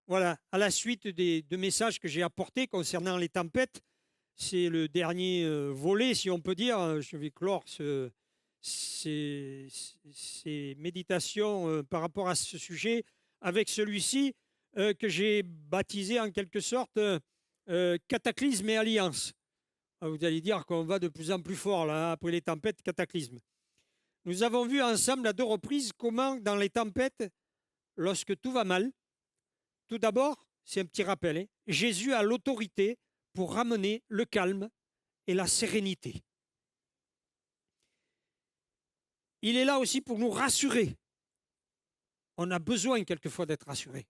Voilà, à la suite des deux messages que j'ai apportés concernant les tempêtes, c'est le dernier volet, si on peut dire. Je vais clore ces méditations par rapport à ce sujet avec celui-ci que j'ai baptisé en quelque sorte Cataclysme et Alliance. Vous allez dire qu'on va de plus en plus fort là, après les tempêtes, cataclysme. Nous avons vu ensemble à deux reprises comment dans les tempêtes, lorsque tout va mal, tout d'abord, c'est un petit rappel, hein, Jésus a l'autorité pour ramener le calme et la sérénité. Il est là aussi pour nous rassurer. On a besoin quelquefois d'être rassuré.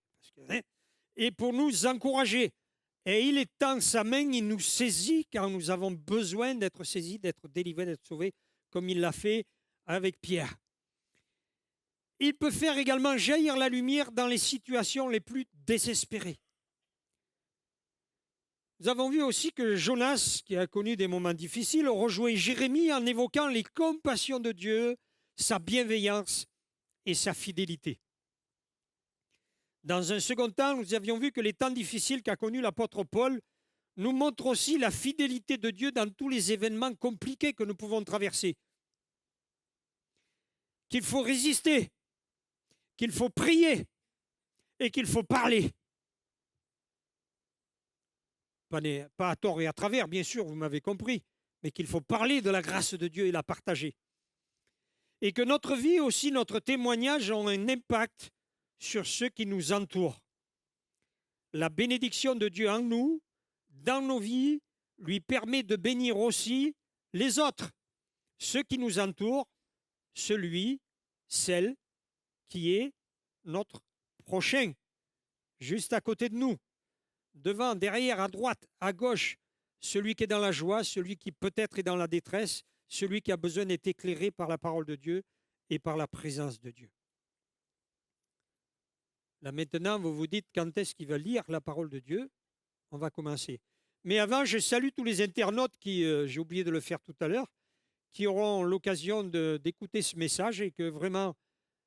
Et pour nous encourager. Et il étend sa main, il nous saisit car nous avons besoin d'être saisis, d'être délivrés, d'être sauvés, comme il l'a fait avec Pierre. Il peut faire également jaillir la lumière dans les situations les plus désespérées. Nous avons vu aussi que Jonas, qui a connu des moments difficiles, rejoint Jérémie en évoquant les compassions de Dieu, sa bienveillance et sa fidélité. Dans un second temps, nous avions vu que les temps difficiles qu'a connus l'apôtre Paul nous montrent aussi la fidélité de Dieu dans tous les événements compliqués que nous pouvons traverser. Qu'il faut résister, qu'il faut prier et qu'il faut parler. Pas à tort et à travers, bien sûr, vous m'avez compris, mais qu'il faut parler de la grâce de Dieu et la partager. Et que notre vie aussi, notre témoignage ont un impact sur ceux qui nous entourent. La bénédiction de Dieu en nous, dans nos vies, lui permet de bénir aussi les autres, ceux qui nous entourent, celui, celle qui est notre prochain, juste à côté de nous, devant, derrière, à droite, à gauche, celui qui est dans la joie, celui qui peut-être est dans la détresse, celui qui a besoin d'être éclairé par la parole de Dieu et par la présence de Dieu. Là maintenant, vous vous dites quand est-ce qu'il va lire la parole de Dieu? On va commencer. Mais avant, je salue tous les internautes qui, j'ai oublié de le faire tout à l'heure, qui auront l'occasion d'écouter ce message et que vraiment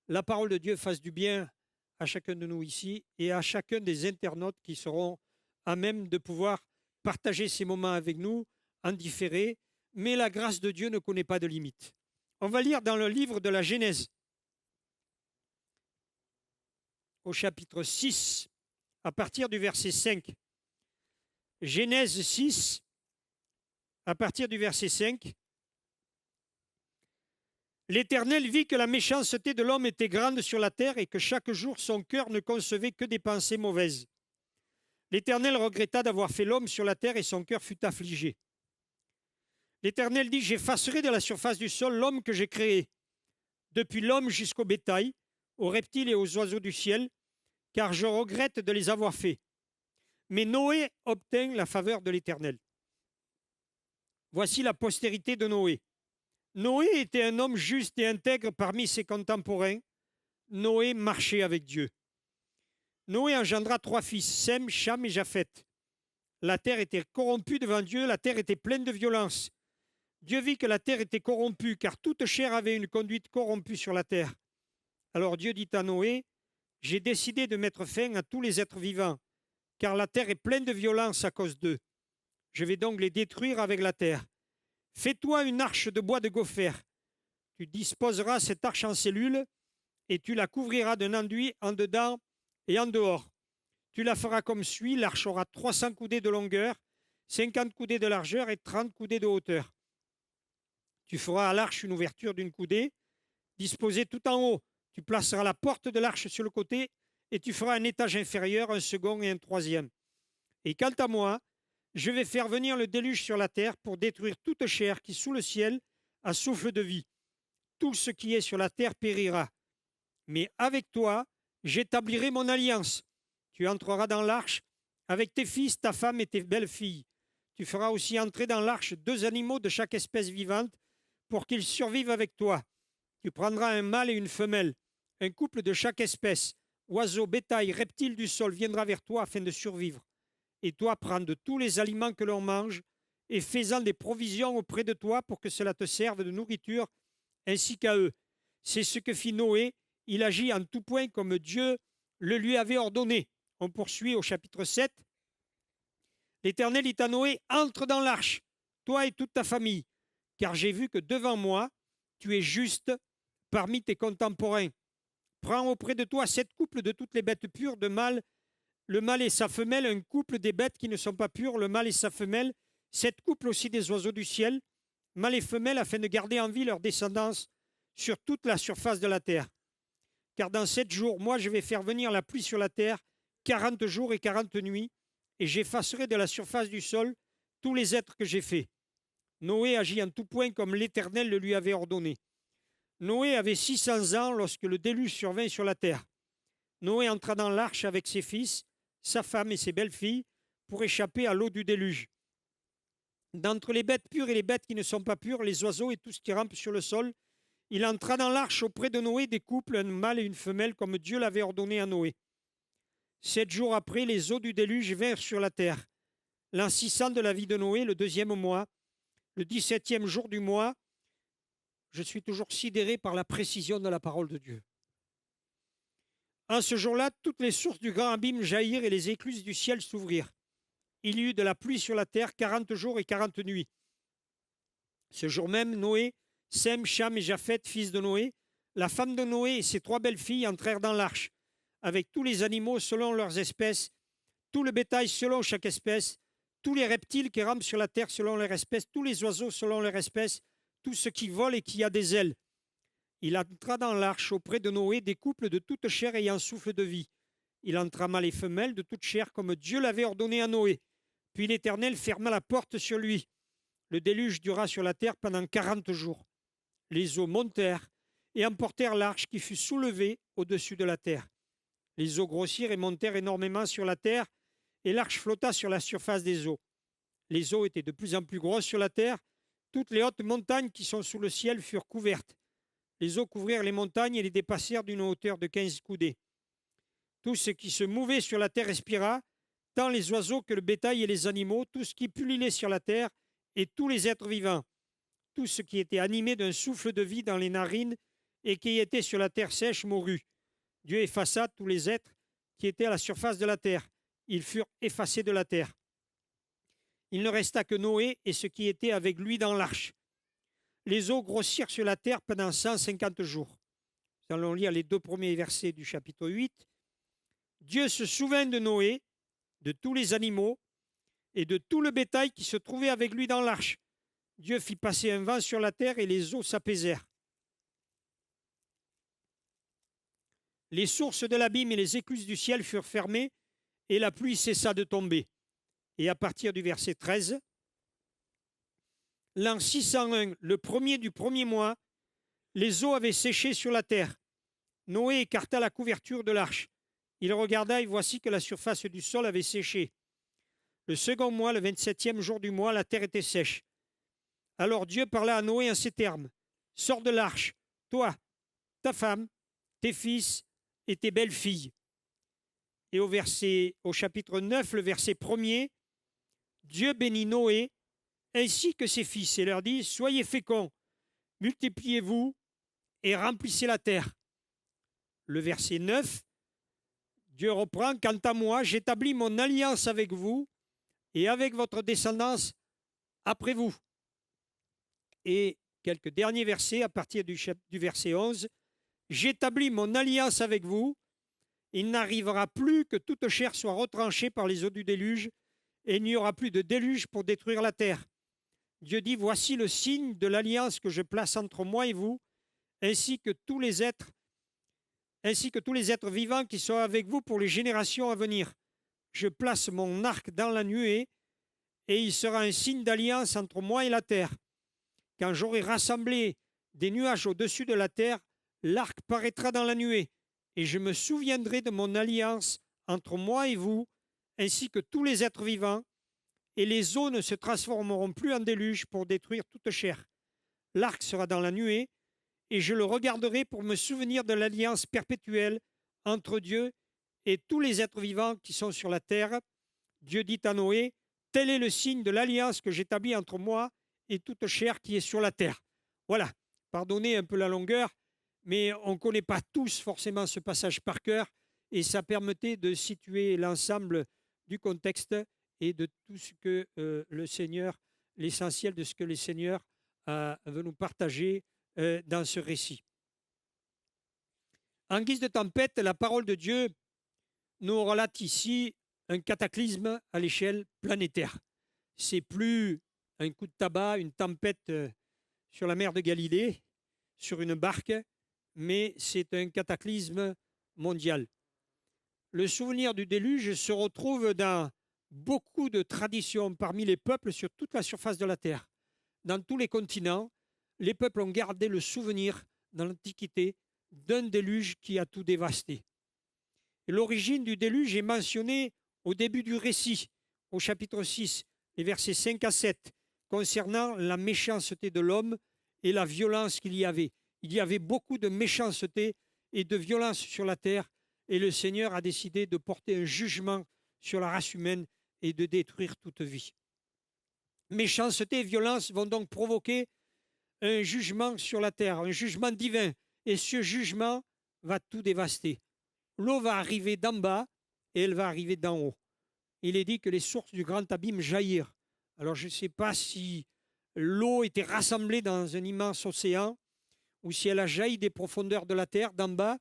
la parole de Dieu fasse du bien à chacun de nous ici et à chacun des internautes qui seront à même de pouvoir partager ces moments avec nous en différé. Mais la grâce de Dieu ne connaît pas de limite. On va lire dans le livre de la Genèse, au chapitre 6, à partir du verset 5. Genèse 6, à partir du verset 5. L'Éternel vit que la méchanceté de l'homme était grande sur la terre et que chaque jour son cœur ne concevait que des pensées mauvaises. L'Éternel regretta d'avoir fait l'homme sur la terre et son cœur fut affligé. L'Éternel dit, j'effacerai de la surface du sol l'homme que j'ai créé, depuis l'homme jusqu'au bétail, aux reptiles et aux oiseaux du ciel, car je regrette de les avoir faits. Mais Noé obtint la faveur de l'Éternel. Voici la postérité de Noé. Noé était un homme juste et intègre parmi ses contemporains. Noé marchait avec Dieu. Noé engendra 3 fils, Sem, Cham et Japheth. La terre était corrompue devant Dieu, la terre était pleine de violence. Dieu vit que la terre était corrompue, car toute chair avait une conduite corrompue sur la terre. Alors Dieu dit à Noé, j'ai décidé de mettre fin à tous les êtres vivants, car la terre est pleine de violence à cause d'eux. Je vais donc les détruire avec la terre. Fais-toi une arche de bois de gopher. Tu disposeras cette arche en cellules et tu la couvriras d'un enduit en dedans et en dehors. Tu la feras comme suit. L'arche aura 300 coudées de longueur, 50 coudées de largeur et 30 coudées de hauteur. Tu feras à l'arche une ouverture d'une coudée, disposée tout en haut. Tu placeras la porte de l'arche sur le côté et tu feras un étage inférieur, un second et un troisième. Et quant à moi, je vais faire venir le déluge sur la terre pour détruire toute chair qui, sous le ciel, a souffle de vie. Tout ce qui est sur la terre périra. Mais avec toi, j'établirai mon alliance. Tu entreras dans l'arche avec tes fils, ta femme et tes belles-filles. Tu feras aussi entrer dans l'arche 2 animaux de chaque espèce vivante pour qu'ils survivent avec toi. Tu prendras un mâle et une femelle, un couple de chaque espèce. Oiseaux, bétail, reptiles du sol viendra vers toi afin de survivre. Et toi, prends de tous les aliments que l'on mange et fais-en des provisions auprès de toi pour que cela te serve de nourriture ainsi qu'à eux. C'est ce que fit Noé. Il agit en tout point comme Dieu le lui avait ordonné. On poursuit au chapitre 7. L'Éternel dit à Noé, entre dans l'arche, toi et toute ta famille, car j'ai vu que devant moi, tu es juste parmi tes contemporains. Prends auprès de toi 7 couples de toutes les bêtes pures, de mâles, le mâle et sa femelle, un couple des bêtes qui ne sont pas pures, le mâle et sa femelle, 7 couples aussi des oiseaux du ciel, mâles et femelles, afin de garder en vie leur descendance sur toute la surface de la terre. Car dans 7 jours, moi, je vais faire venir la pluie sur la terre, 40 jours et 40 nuits, et j'effacerai de la surface du sol tous les êtres que j'ai faits. Noé agit en tout point comme l'Éternel le lui avait ordonné. Noé avait 600 ans lorsque le déluge survint sur la terre. Noé entra dans l'arche avec ses fils, sa femme et ses belles-filles pour échapper à l'eau du déluge. D'entre les bêtes pures et les bêtes qui ne sont pas pures, les oiseaux et tout ce qui rampe sur le sol, il entra dans l'arche auprès de Noé des couples, un mâle et une femelle, comme Dieu l'avait ordonné à Noé. 7 jours après, les eaux du déluge vinrent sur la terre. L'an 600 de la vie de Noé, le 2e mois, le 17e jour du mois, je suis toujours sidéré par la précision de la parole de Dieu. En ce jour-là, toutes les sources du grand abîme jaillirent et les écluses du ciel s'ouvrirent. Il y eut de la pluie sur la terre 40 jours et 40 nuits. Ce jour même, Noé, Sem, Cham et Japheth, fils de Noé, la femme de Noé et ses 3 belles-filles entrèrent dans l'arche, avec tous les animaux selon leurs espèces, tout le bétail selon chaque espèce, tous les reptiles qui rampent sur la terre selon leur espèce, tous les oiseaux selon leur espèce, tout ce qui vole et qui a des ailes. Il entra dans l'arche auprès de Noé des couples de toute chair ayant souffle de vie. Il entra mâle et femelle de toute chair comme Dieu l'avait ordonné à Noé. Puis l'Éternel ferma la porte sur lui. Le déluge dura sur la terre pendant 40 jours. Les eaux montèrent et emportèrent l'arche qui fut soulevée au-dessus de la terre. Les eaux grossirent et montèrent énormément sur la terre, et l'arche flotta sur la surface des eaux. Les eaux étaient de plus en plus grosses sur la terre. Toutes les hautes montagnes qui sont sous le ciel furent couvertes. Les eaux couvrirent les montagnes et les dépassèrent d'une hauteur de 15 coudées. Tout ce qui se mouvait sur la terre respira, tant les oiseaux que le bétail et les animaux, tout ce qui pullulait sur la terre et tous les êtres vivants, tout ce qui était animé d'un souffle de vie dans les narines et qui était sur la terre sèche mourut. Dieu effaça tous les êtres qui étaient à la surface de la terre. Ils furent effacés de la terre. Il ne resta que Noé et ce qui était avec lui dans l'arche. Les eaux grossirent sur la terre pendant 150 jours. Nous allons lire les 2 premiers versets du chapitre 8. Dieu se souvint de Noé, de tous les animaux et de tout le bétail qui se trouvait avec lui dans l'arche. Dieu fit passer un vent sur la terre et les eaux s'apaisèrent. Les sources de l'abîme et les écluses du ciel furent fermées et la pluie cessa de tomber. Et à partir du verset 13, l'an 601, le premier du premier mois, les eaux avaient séché sur la terre. Noé écarta la couverture de l'arche. Il regarda et voici que la surface du sol avait séché. Le second mois, le 27e jour du mois, la terre était sèche. Alors Dieu parla à Noé en ces termes. Sors de l'arche, toi, ta femme, tes fils et tes belles-filles. Et au chapitre 9, le verset 1er, Dieu bénit Noé ainsi que ses fils et leur dit, soyez féconds, multipliez-vous et remplissez la terre. Le verset 9, Dieu reprend, quant à moi, j'établis mon alliance avec vous et avec votre descendance après vous. Et quelques derniers versets à partir du verset 11, j'établis mon alliance avec vous, il n'arrivera plus que toute chair soit retranchée par les eaux du déluge, et il n'y aura plus de déluge pour détruire la terre. Dieu dit, voici le signe de l'alliance que je place entre moi et vous, ainsi que tous les êtres vivants qui sont avec vous pour les générations à venir. Je place mon arc dans la nuée, et il sera un signe d'alliance entre moi et la terre. Quand j'aurai rassemblé des nuages au-dessus de la terre, l'arc paraîtra dans la nuée, et je me souviendrai de mon alliance entre moi et vous, ainsi que tous les êtres vivants, et les eaux ne se transformeront plus en déluge pour détruire toute chair. L'arc sera dans la nuée, et je le regarderai pour me souvenir de l'alliance perpétuelle entre Dieu et tous les êtres vivants qui sont sur la terre. Dieu dit à Noé, tel est le signe de l'alliance que j'établis entre moi et toute chair qui est sur la terre. Voilà, pardonnez un peu la longueur, mais on ne connaît pas tous forcément ce passage par cœur, Et ça permettait de situer l'ensemble du contexte et de tout ce que le Seigneur, l'essentiel de ce que le Seigneur veut nous partager dans ce récit. En guise de tempête, la parole de Dieu nous relate ici un cataclysme à l'échelle planétaire. C'est plus un coup de tabac, une tempête sur la mer de Galilée, sur une barque, mais c'est un cataclysme mondial. Le souvenir du déluge se retrouve dans beaucoup de traditions parmi les peuples sur toute la surface de la terre. Dans tous les continents, les peuples ont gardé le souvenir dans l'Antiquité d'un déluge qui a tout dévasté. L'origine du déluge est mentionnée au début du récit, au chapitre 6, les versets 5 à 7, concernant la méchanceté de l'homme et la violence qu'il y avait. Il y avait beaucoup de méchanceté et de violence sur la terre, et le Seigneur a décidé de porter un jugement sur la race humaine et de détruire toute vie. Méchanceté et violence vont donc provoquer un jugement sur la terre, un jugement divin, et ce jugement va tout dévaster. L'eau va arriver d'en bas et elle va arriver d'en haut. Il est dit que les sources du grand abîme jaillirent. Alors je ne sais pas si l'eau était rassemblée dans un immense océan ou si elle a jailli des profondeurs de la terre, d'en bas.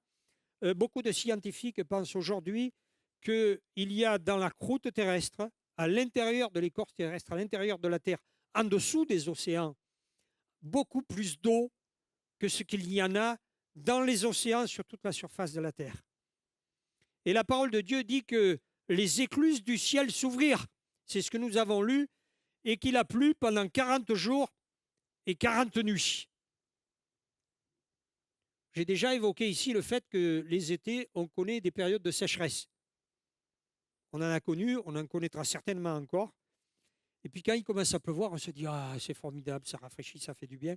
Beaucoup de scientifiques pensent aujourd'hui qu'il y a dans la croûte terrestre, à l'intérieur de l'écorce terrestre, à l'intérieur de la Terre, en dessous des océans, beaucoup plus d'eau que ce qu'il y en a dans les océans sur toute la surface de la Terre. Et la parole de Dieu dit que les écluses du ciel s'ouvrirent. C'est ce que nous avons lu, et qu'il a plu pendant 40 jours et 40 nuits. J'ai déjà évoqué ici le fait que les étés, on connaît des périodes de sécheresse. On en a connu, on en connaîtra certainement encore. Et puis quand il commence à pleuvoir, on se dit « Ah, c'est formidable, ça rafraîchit, ça fait du bien ».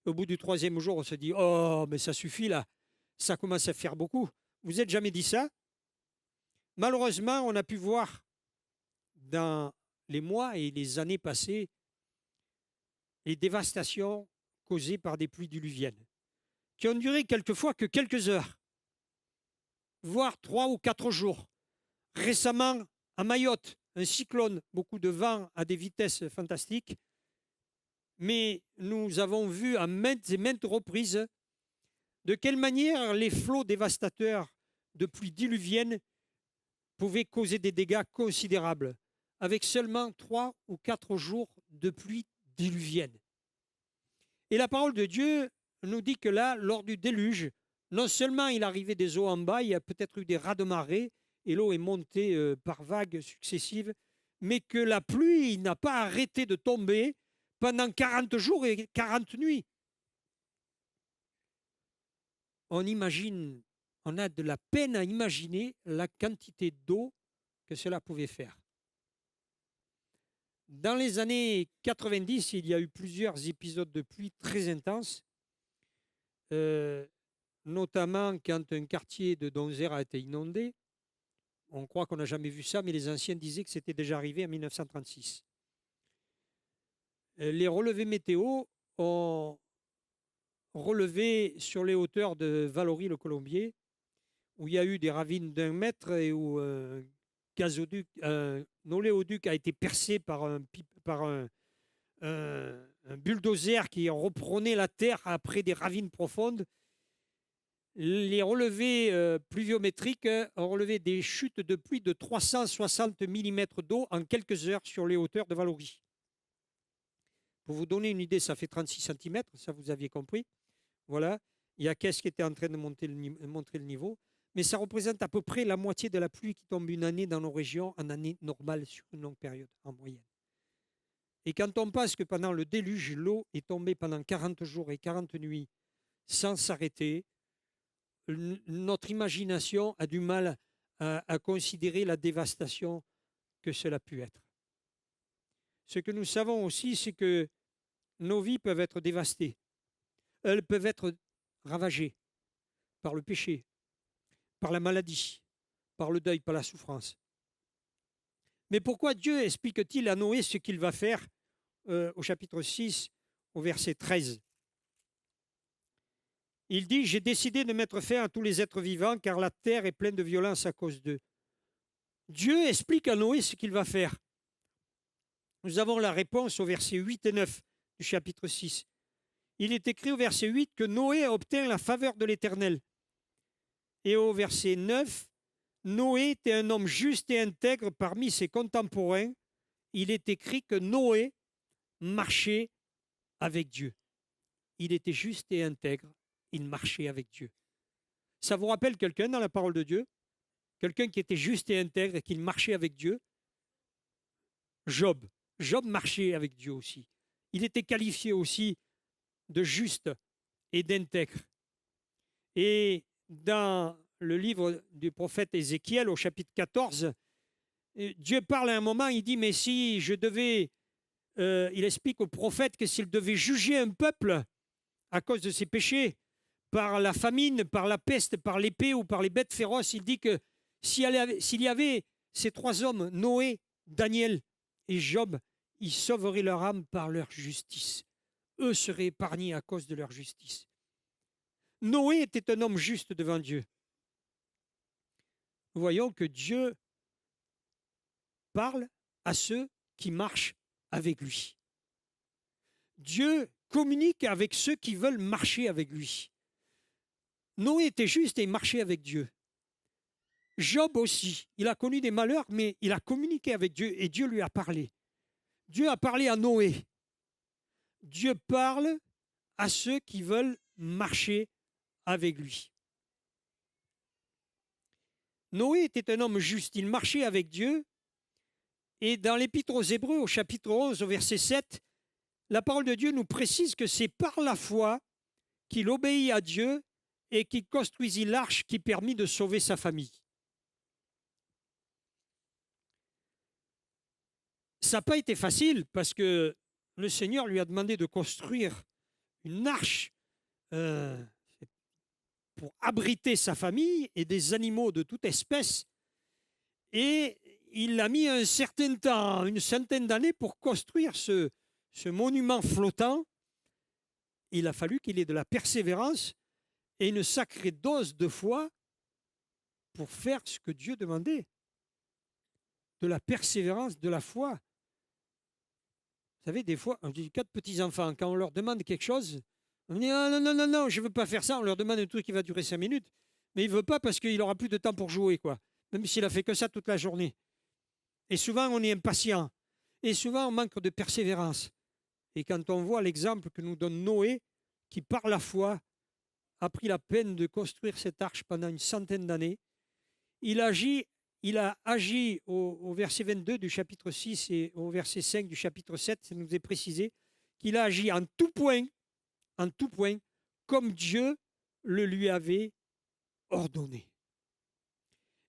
Au bout du 3e jour, on se dit « Oh, mais ça suffit là, ça commence à faire beaucoup ». Vous n'êtes jamais dit ça? Malheureusement, on a pu voir dans les mois et les années passées les dévastations causées par des pluies diluviennes, qui ont duré quelquefois que quelques heures, voire 3 ou 4 jours. Récemment, à Mayotte, un cyclone, beaucoup de vent à des vitesses fantastiques, mais nous avons vu à maintes et maintes reprises de quelle manière les flots dévastateurs de pluies diluviennes pouvaient causer des dégâts considérables, avec seulement 3 ou 4 jours de pluie diluvienne. Et la parole de Dieu nous dit que là, lors du déluge, non seulement il arrivait des eaux en bas, il y a peut-être eu des raz-de-marée, et l'eau est montée par vagues successives, mais que la pluie n'a pas arrêté de tomber pendant 40 jours et 40 nuits. On imagine, on a de la peine à imaginer la quantité d'eau que cela pouvait faire. Dans les années 90, il y a eu plusieurs épisodes de pluie très intenses, notamment quand un quartier de Donzère a été inondé. On croit qu'on n'a jamais vu ça, mais les anciens disaient que c'était déjà arrivé en 1936. Les relevés météo ont relevé sur les hauteurs de Valory-le-Colombier, où il y a eu des ravines d'1 mètre et où un oléoduc a été percé par un bulldozer qui reprenait la terre après des ravines profondes. Les relevés pluviométriques ont relevé des chutes de pluie de 360 mm d'eau en quelques heures sur les hauteurs de Valory. Pour vous donner une idée, ça fait 36 cm, ça vous aviez compris. Voilà, il y a qu'est-ce qui était en train de montrer le niveau, mais ça représente à peu près la moitié de la pluie qui tombe une année dans nos régions, en année normale, sur une longue période, en moyenne. Et quand on pense que pendant le déluge, l'eau est tombée pendant 40 jours et 40 nuits sans s'arrêter, notre imagination a du mal à considérer la dévastation que cela a pu être. Ce que nous savons aussi, c'est que nos vies peuvent être dévastées. Elles peuvent être ravagées par le péché, par la maladie, par le deuil, par la souffrance. Mais pourquoi Dieu explique-t-il à Noé ce qu'il va faire au chapitre 6, au verset 13? Il dit, j'ai décidé de mettre fin à tous les êtres vivants car la terre est pleine de violence à cause d'eux. Dieu explique à Noé ce qu'il va faire. Nous avons la réponse au verset 8 et 9 du chapitre 6. Il est écrit au verset 8 que Noé obtint la faveur de l'Éternel. Et au verset 9, Noé était un homme juste et intègre parmi ses contemporains. Il est écrit que Noé marchait avec Dieu. Il était juste et intègre. Il marchait avec Dieu. Ça vous rappelle quelqu'un dans la parole de Dieu? Quelqu'un qui était juste et intègre et qui marchait avec Dieu? Job. Job marchait avec Dieu aussi. Il était qualifié aussi de juste et d'intègre. Et dans le livre du prophète Ézéchiel, au chapitre 14, Dieu parle à un moment, il dit, mais si je devais, il explique au prophète que s'il devait juger un peuple à cause de ses péchés, par la famine, par la peste, par l'épée ou par les bêtes féroces, il dit que s'il y avait ces trois hommes, Noé, Daniel et Job, ils sauveraient leur âme par leur justice. Eux seraient épargnés à cause de leur justice. Noé était un homme juste devant Dieu. Nous voyons que Dieu parle à ceux qui marchent avec lui. Dieu communique avec ceux qui veulent marcher avec lui. Noé était juste et il marchait avec Dieu. Job aussi, il a connu des malheurs, mais il a communiqué avec Dieu et Dieu lui a parlé. Dieu a parlé à Noé. Dieu parle à ceux qui veulent marcher avec lui. Noé était un homme juste, il marchait avec Dieu. Et dans l'Épître aux Hébreux, au chapitre 11, au verset 7, la parole de Dieu nous précise que c'est par la foi qu'il obéit à Dieu et qu'il construisit l'arche qui permit de sauver sa famille. Ça n'a pas été facile parce que le Seigneur lui a demandé de construire une arche pour abriter sa famille et des animaux de toute espèce. Et il a mis un certain temps, une centaine d'années pour construire ce monument flottant. Il a fallu qu'il ait de la persévérance et une sacrée dose de foi pour faire ce que Dieu demandait. De la persévérance, de la foi. Vous savez, des fois, j'ai 4 petits-enfants, quand on leur demande quelque chose, on dit ah, non, non, non, non, je ne veux pas faire ça. On leur demande un truc qui va durer 5 minutes, mais il ne veut pas parce qu'il n'aura plus de temps pour jouer, quoi. Même s'il a fait que ça toute la journée. Et souvent, on est impatient. Et souvent, on manque de persévérance. Et quand on voit l'exemple que nous donne Noé, qui par la foi a pris la peine de construire cette arche pendant une centaine d'années, il a agi au verset 22 du chapitre 6 et au verset 5 du chapitre 7, ça nous est précisé, qu'il a agi en tout point, comme Dieu le lui avait ordonné.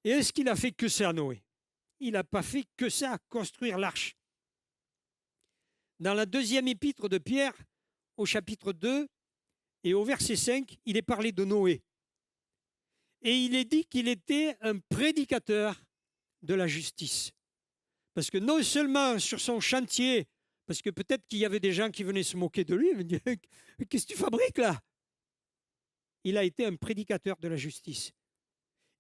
Et est-ce qu'il a fait que ça, Noé? Il n'a pas fait que ça, construire l'arche. Dans la deuxième épître de Pierre, au chapitre 2 et au verset 5, il est parlé de Noé. Et il est dit qu'il était un prédicateur de la justice. Parce que non seulement sur son chantier, parce que peut-être qu'il y avait des gens qui venaient se moquer de lui, qu'est-ce que tu fabriques là? Il a été un prédicateur de la justice.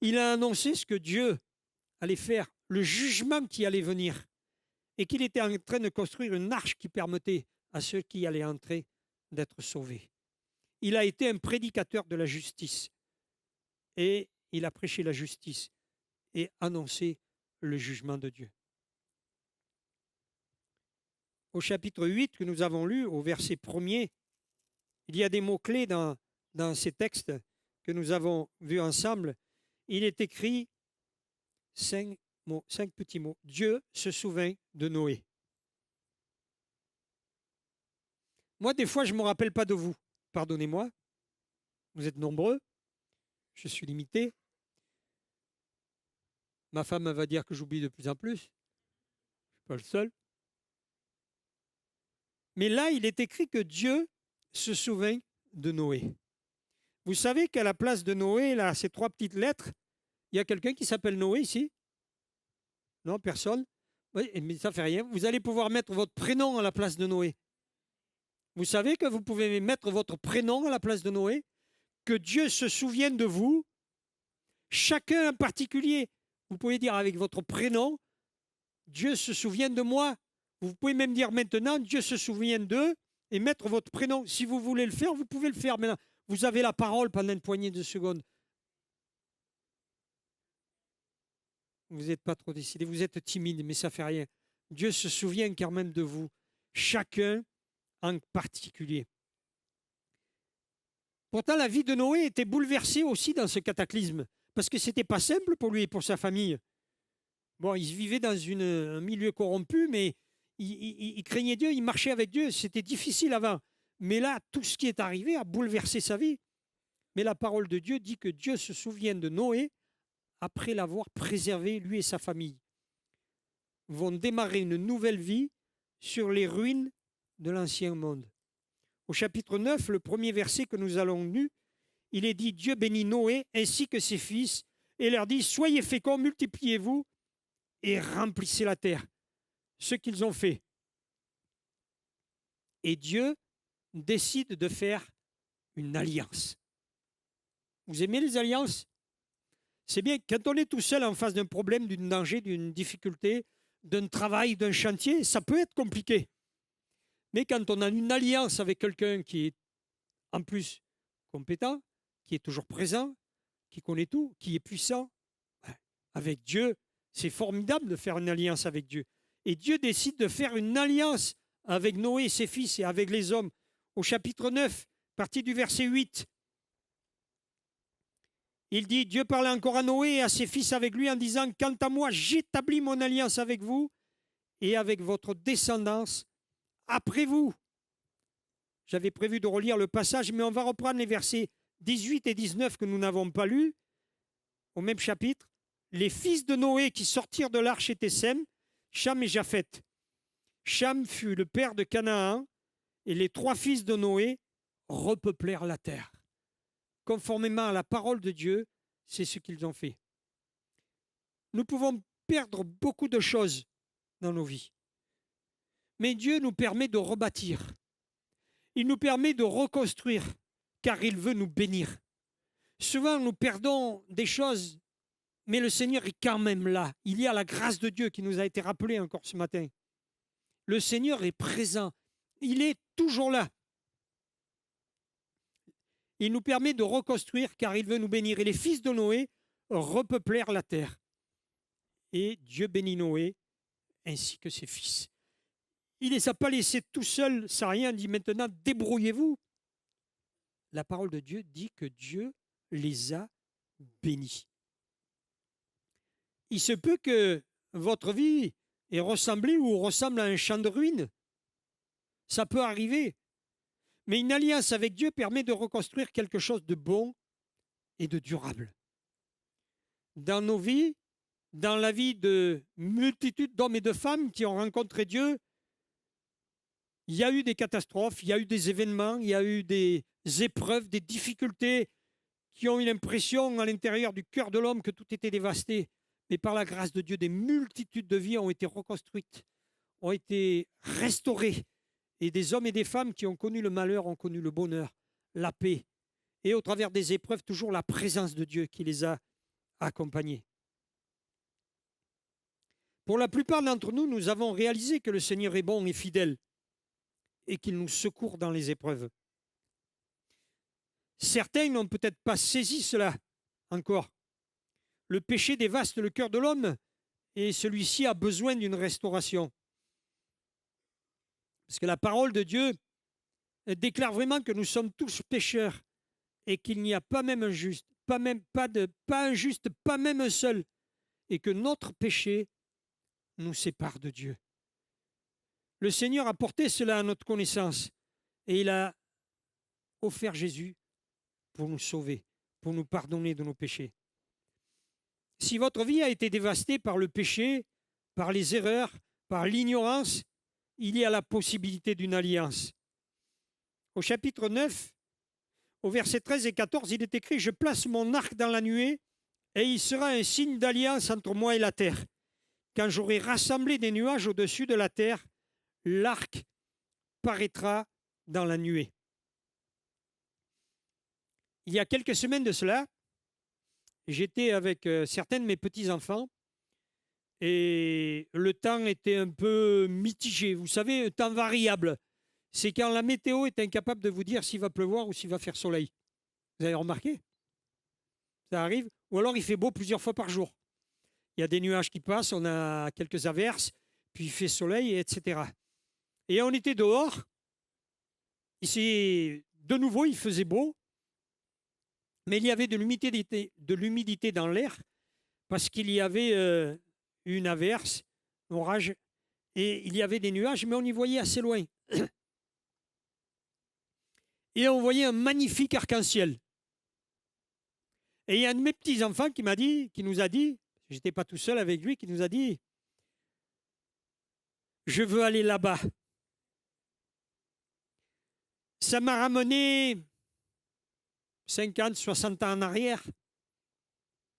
Il a annoncé ce que Dieu allait faire, le jugement qui allait venir, et qu'il était en train de construire une arche qui permettait à ceux qui allaient entrer d'être sauvés. Il a été un prédicateur de la justice, et il a prêché la justice et annoncé le jugement de Dieu. Au chapitre 8 que nous avons lu, au verset 1er, il y a des mots-clés dans ces textes que nous avons vus ensemble. Il est écrit 5 petits mots. Dieu se souvint de Noé. Moi, des fois, je ne me rappelle pas de vous. Pardonnez-moi. Vous êtes nombreux. Je suis limité. Ma femme va dire que j'oublie de plus en plus. Je ne suis pas le seul. Mais là, il est écrit que Dieu se souvint de Noé. Vous savez qu'à la place de Noé, là, ces 3 petites lettres, il y a quelqu'un qui s'appelle Noé ici? Non, personne? Oui, mais ça ne fait rien. Vous allez pouvoir mettre votre prénom à la place de Noé. Vous savez que vous pouvez mettre votre prénom à la place de Noé? que Dieu se souvienne de vous, chacun en particulier. Vous pouvez dire avec votre prénom, Dieu se souvient de moi. Vous pouvez même dire maintenant, Dieu se souvient d'eux et mettre votre prénom. Si vous voulez le faire, vous pouvez le faire maintenant. Vous avez la parole pendant une poignée de secondes. Vous n'êtes pas trop décidé, vous êtes timide, mais ça ne fait rien. Dieu se souvient quand même de vous, chacun en particulier. Pourtant, la vie de Noé était bouleversée aussi dans ce cataclysme, parce que ce n'était pas simple pour lui et pour sa famille. Bon, il vivait dans un milieu corrompu, mais il craignait Dieu, il marchait avec Dieu. C'était difficile avant. Mais là, tout ce qui est arrivé a bouleversé sa vie. Mais la parole de Dieu dit que Dieu se souvient de Noé après l'avoir préservé, lui et sa famille. Vont démarrer une nouvelle vie sur les ruines de l'ancien monde. Au chapitre 9, le premier verset que nous allons lire, il est dit « Dieu bénit Noé ainsi que ses fils et leur dit « Soyez féconds, multipliez-vous et remplissez la terre. » Ce qu'ils ont fait. Et Dieu décide de faire une alliance. Vous aimez les alliances? C'est bien, quand on est tout seul en face d'un problème, d'un danger, d'une difficulté, d'un travail, d'un chantier, ça peut être compliqué. Mais quand on a une alliance avec quelqu'un qui est en plus compétent, qui est toujours présent, qui connaît tout, qui est puissant, avec Dieu, c'est formidable de faire une alliance avec Dieu. Et Dieu décide de faire une alliance avec Noé, ses fils et avec les hommes. Au chapitre 9, partie du verset 8, il dit, Dieu parlait encore à Noé et à ses fils avec lui en disant, quant à moi, j'établis mon alliance avec vous et avec votre descendance après vous. J'avais prévu de relire le passage, mais on va reprendre les versets 18 et 19 que nous n'avons pas lus, au même chapitre. Les fils de Noé qui sortirent de l'arche étaient Sem, Cham et Japheth. Cham fut le père de Canaan, et les 3 fils de Noé repeuplèrent la terre. Conformément à la parole de Dieu, c'est ce qu'ils ont fait. Nous pouvons perdre beaucoup de choses dans nos vies. Mais Dieu nous permet de rebâtir. Il nous permet de reconstruire, car il veut nous bénir. Souvent, nous perdons des choses, mais le Seigneur est quand même là. Il y a la grâce de Dieu qui nous a été rappelée encore ce matin. Le Seigneur est présent. Il est toujours là. Il nous permet de reconstruire, car il veut nous bénir. Et les fils de Noé repeuplèrent la terre. Et Dieu bénit Noé ainsi que ses fils. Il ne les a pas laissés tout seuls, sans rien, dit maintenant, débrouillez-vous. La parole de Dieu dit que Dieu les a bénis. Il se peut que votre vie ait ressemblé ou ressemble à un champ de ruines. Ça peut arriver. Mais une alliance avec Dieu permet de reconstruire quelque chose de bon et de durable. Dans nos vies, dans la vie de multitudes d'hommes et de femmes qui ont rencontré Dieu, il y a eu des catastrophes, il y a eu des événements, il y a eu des épreuves, des difficultés qui ont eu l'impression à l'intérieur du cœur de l'homme que tout était dévasté. Mais par la grâce de Dieu, des multitudes de vies ont été reconstruites, ont été restaurées. Et des hommes et des femmes qui ont connu le malheur ont connu le bonheur, la paix. Et au travers des épreuves, toujours la présence de Dieu qui les a accompagnés. Pour la plupart d'entre nous, nous avons réalisé que le Seigneur est bon et fidèle et qu'il nous secourt dans les épreuves. Certains n'ont peut-être pas saisi cela encore. Le péché dévaste le cœur de l'homme et celui-ci a besoin d'une restauration. Parce que la parole de Dieu déclare vraiment que nous sommes tous pécheurs et qu'il n'y a pas même un juste, pas un juste, pas même un seul, et que notre péché nous sépare de Dieu. Le Seigneur a porté cela à notre connaissance et il a offert Jésus pour nous sauver, pour nous pardonner de nos péchés. Si votre vie a été dévastée par le péché, par les erreurs, par l'ignorance, il y a la possibilité d'une alliance. Au chapitre 9, au verset 13 et 14, il est écrit « Je place mon arc dans la nuée et il sera un signe d'alliance entre moi et la terre. Quand j'aurai rassemblé des nuages au-dessus de la terre, l'arc paraîtra dans la nuée. » il y a quelques semaines de cela, j'étais avec certains de mes petits-enfants et le temps était un peu mitigé. Vous savez, un temps variable. C'est quand la météo est incapable de vous dire s'il va pleuvoir ou s'il va faire soleil. Vous avez remarqué? Ça arrive. Ou alors il fait beau plusieurs fois par jour. Il y a des nuages qui passent, on a quelques averses, puis il fait soleil, etc. Et on était dehors. Ici, de nouveau, il faisait beau, mais il y avait de l'humidité dans l'air parce qu'il y avait une averse, un orage, et il y avait des nuages, mais on y voyait assez loin. Et on voyait un magnifique arc-en-ciel. Et il y a un de mes petits-enfants qui nous a dit, j'étais pas tout seul avec lui, qui nous a dit, je veux aller là-bas. Ça m'a ramené 50, 60 ans en arrière,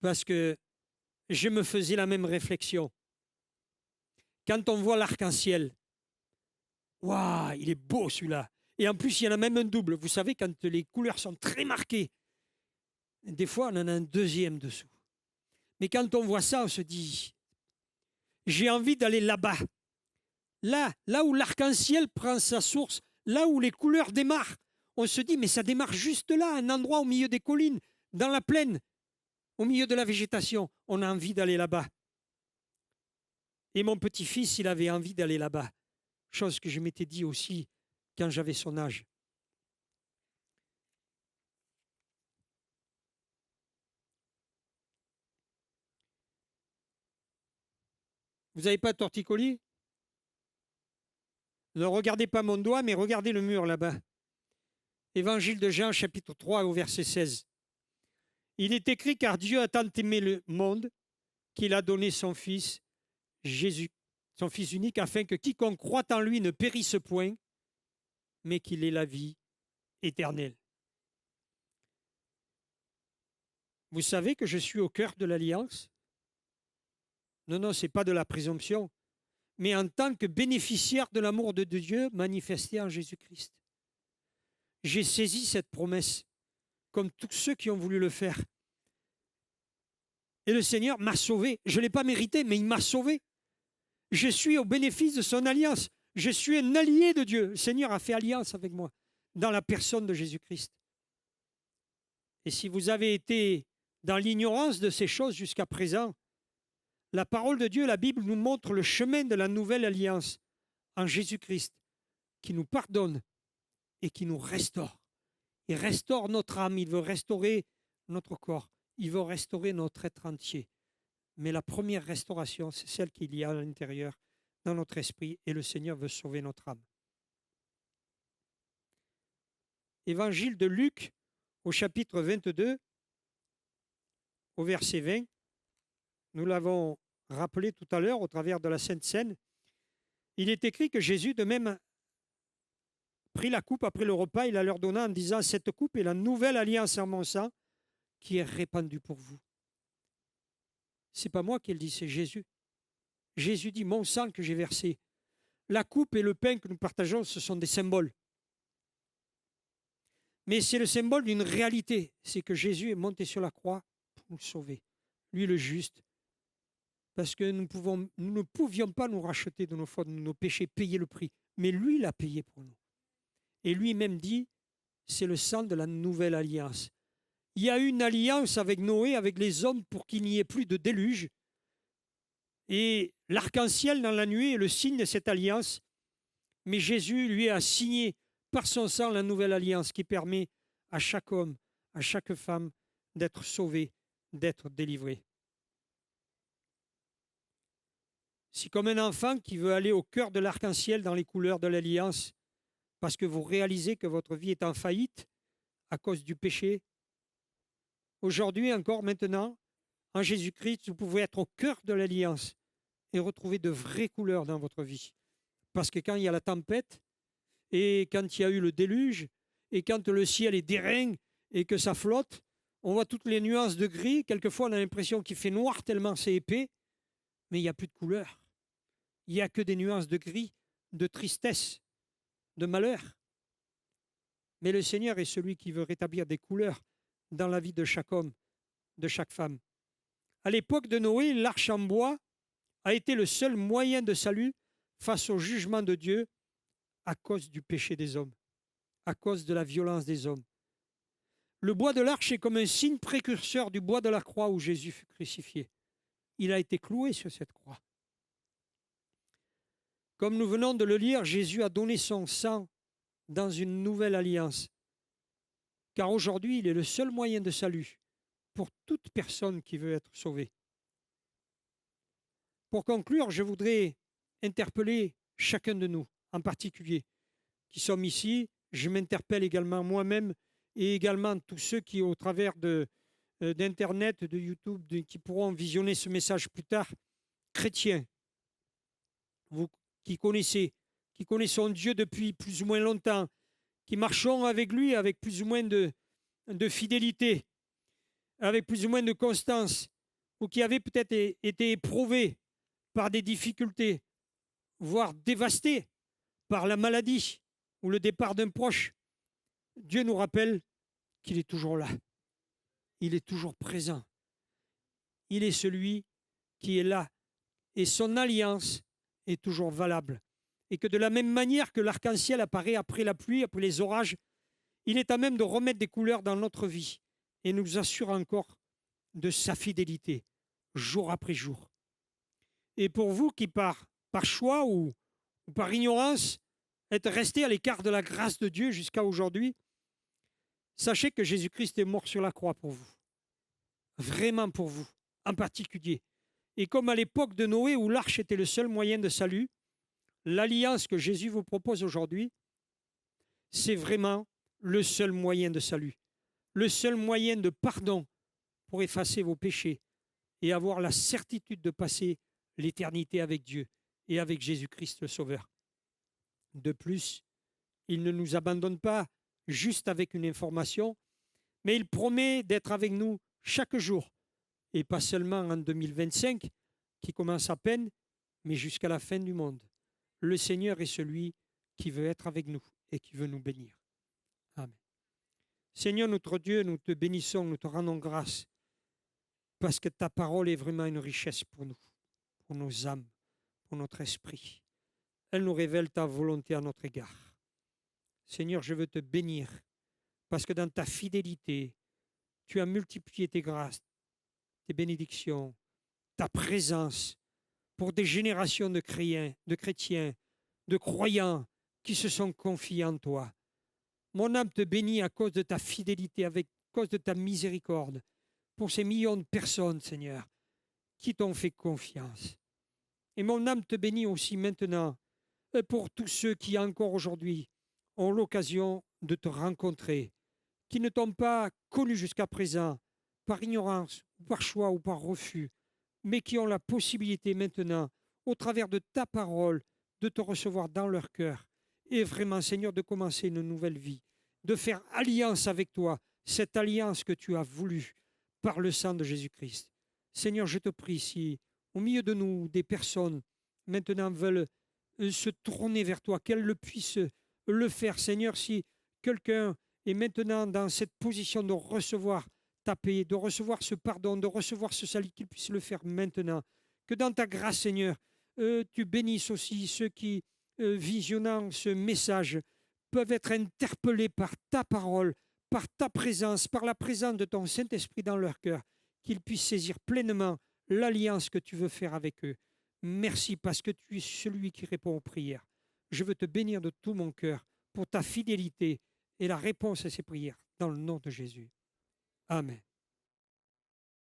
parce que je me faisais la même réflexion. Quand on voit l'arc-en-ciel, waouh, il est beau celui-là. Et en plus, il y en a même un double. Vous savez, quand les couleurs sont très marquées, des fois, on en a un deuxième dessous. Mais quand on voit ça, on se dit, j'ai envie d'aller là-bas. Là où l'arc-en-ciel prend sa source, là où les couleurs démarrent. On se dit, mais ça démarre juste là, un endroit au milieu des collines, dans la plaine, au milieu de la végétation. On a envie d'aller là-bas. Et mon petit-fils, il avait envie d'aller là-bas. Chose que je m'étais dit aussi quand j'avais son âge. Vous n'avez pas de torticolis? Ne regardez pas mon doigt, mais regardez le mur là-bas. Évangile de Jean, chapitre 3, au verset 16. Il est écrit, car Dieu a tant aimé le monde qu'il a donné son Fils, Jésus, son Fils unique, afin que quiconque croit en lui ne périsse point, mais qu'il ait la vie éternelle. Vous savez que je suis au cœur de l'Alliance? Non, ce n'est pas de la présomption, mais en tant que bénéficiaire de l'amour de Dieu manifesté en Jésus-Christ. J'ai saisi cette promesse, comme tous ceux qui ont voulu le faire. Et le Seigneur m'a sauvé. Je ne l'ai pas mérité, mais il m'a sauvé. Je suis au bénéfice de son alliance. Je suis un allié de Dieu. Le Seigneur a fait alliance avec moi dans la personne de Jésus-Christ. Et si vous avez été dans l'ignorance de ces choses jusqu'à présent, la parole de Dieu, la Bible, nous montre le chemin de la nouvelle alliance en Jésus-Christ, qui nous pardonne et qui nous restaure. Il restaure notre âme, il veut restaurer notre corps, il veut restaurer notre être entier. Mais la première restauration, c'est celle qu'il y a à l'intérieur, dans notre esprit, et le Seigneur veut sauver notre âme. Évangile de Luc, au chapitre 22, au verset 20, nous l'avons rappelé tout à l'heure au travers de la Sainte Seine, il est écrit que Jésus, de même, prit la coupe après le repas, il la leur donna en disant, cette coupe est la nouvelle alliance en mon sang qui est répandue pour vous. Ce n'est pas moi qui le dis, c'est Jésus. Jésus dit, mon sang que j'ai versé. La coupe et le pain que nous partageons, ce sont des symboles. Mais c'est le symbole d'une réalité, c'est que Jésus est monté sur la croix pour nous sauver. Lui le juste, parce que nous ne pouvions pas nous racheter de nos fautes, de nos péchés, payer le prix. Mais lui l'a payé pour nous. Et lui-même dit, c'est le sang de la nouvelle alliance. Il y a eu une alliance avec Noé, avec les hommes, pour qu'il n'y ait plus de déluge. Et l'arc-en-ciel dans la nuée est le signe de cette alliance. Mais Jésus, lui, a signé par son sang la nouvelle alliance qui permet à chaque homme, à chaque femme d'être sauvé, d'être délivré. C'est comme un enfant qui veut aller au cœur de l'arc-en-ciel dans les couleurs de l'alliance, parce que vous réalisez que votre vie est en faillite à cause du péché. Aujourd'hui, encore maintenant, en Jésus-Christ, vous pouvez être au cœur de l'alliance et retrouver de vraies couleurs dans votre vie. Parce que quand il y a la tempête, et quand il y a eu le déluge, et quand le ciel est d'airain et que ça flotte, on voit toutes les nuances de gris. Quelquefois, on a l'impression qu'il fait noir tellement c'est épais, mais il n'y a plus de couleurs. Il n'y a que des nuances de gris, de tristesse, de malheur. Mais le Seigneur est celui qui veut rétablir des couleurs dans la vie de chaque homme, de chaque femme. À l'époque de Noé, l'arche en bois a été le seul moyen de salut face au jugement de Dieu à cause du péché des hommes, à cause de la violence des hommes. Le bois de l'arche est comme un signe précurseur du bois de la croix où Jésus fut crucifié. Il a été cloué sur cette croix. Comme nous venons de le lire, Jésus a donné son sang dans une nouvelle alliance. Car aujourd'hui, il est le seul moyen de salut pour toute personne qui veut être sauvée. Pour conclure, je voudrais interpeller chacun de nous, en particulier, qui sommes ici. Je m'interpelle également moi-même et également tous ceux qui, au travers d'Internet, de YouTube, qui pourront visionner ce message plus tard, chrétiens, vous qui connaissons Dieu depuis plus ou moins longtemps, qui marchons avec lui avec plus ou moins de fidélité, avec plus ou moins de constance, ou qui avez peut-être été éprouvés par des difficultés, voire dévastés par la maladie ou le départ d'un proche, Dieu nous rappelle qu'il est toujours là. Il est toujours présent. Il est celui qui est là. Et son alliance est toujours valable. Et que de la même manière que l'arc-en-ciel apparaît après la pluie, après les orages, il est à même de remettre des couleurs dans notre vie et nous assure encore de sa fidélité, jour après jour. Et pour vous qui, par choix ou par ignorance, êtes restés à l'écart de la grâce de Dieu jusqu'à aujourd'hui, sachez que Jésus-Christ est mort sur la croix pour vous. Vraiment pour vous, en particulier. Et comme à l'époque de Noé où l'arche était le seul moyen de salut, l'alliance que Jésus vous propose aujourd'hui, c'est vraiment le seul moyen de salut, le seul moyen de pardon pour effacer vos péchés et avoir la certitude de passer l'éternité avec Dieu et avec Jésus-Christ le Sauveur. De plus, il ne nous abandonne pas juste avec une information, mais il promet d'être avec nous chaque jour, et pas seulement en 2025, qui commence à peine, mais jusqu'à la fin du monde. Le Seigneur est celui qui veut être avec nous et qui veut nous bénir. Amen. Seigneur notre Dieu, nous te bénissons, nous te rendons grâce, parce que ta parole est vraiment une richesse pour nous, pour nos âmes, pour notre esprit. Elle nous révèle ta volonté à notre égard. Seigneur, je veux te bénir, parce que dans ta fidélité, tu as multiplié tes grâces, tes bénédictions, ta présence pour des générations de chrétiens, de croyants qui se sont confiés en toi. Mon âme te bénit à cause de ta fidélité, à cause de ta miséricorde, pour ces millions de personnes, Seigneur, qui t'ont fait confiance. Et mon âme te bénit aussi maintenant pour tous ceux qui, encore aujourd'hui, ont l'occasion de te rencontrer, qui ne t'ont pas connu jusqu'à présent, par ignorance, par choix ou par refus, mais qui ont la possibilité maintenant, au travers de ta parole, de te recevoir dans leur cœur. Et vraiment, Seigneur, de commencer une nouvelle vie, de faire alliance avec toi, cette alliance que tu as voulu par le sang de Jésus-Christ. Seigneur, je te prie, si au milieu de nous, des personnes maintenant veulent se tourner vers toi, qu'elles le puissent le faire. Seigneur, si quelqu'un est maintenant dans cette position de recevoir ta paix, de recevoir ce pardon, de recevoir ce salut, qu'il puisse le faire maintenant. Que dans ta grâce, Seigneur, tu bénisses aussi ceux qui, visionnant ce message, peuvent être interpellés par ta parole, par ta présence, par la présence de ton Saint-Esprit dans leur cœur, qu'ils puissent saisir pleinement l'alliance que tu veux faire avec eux. Merci parce que tu es celui qui répond aux prières. Je veux te bénir de tout mon cœur pour ta fidélité et la réponse à ces prières dans le nom de Jésus. Amen.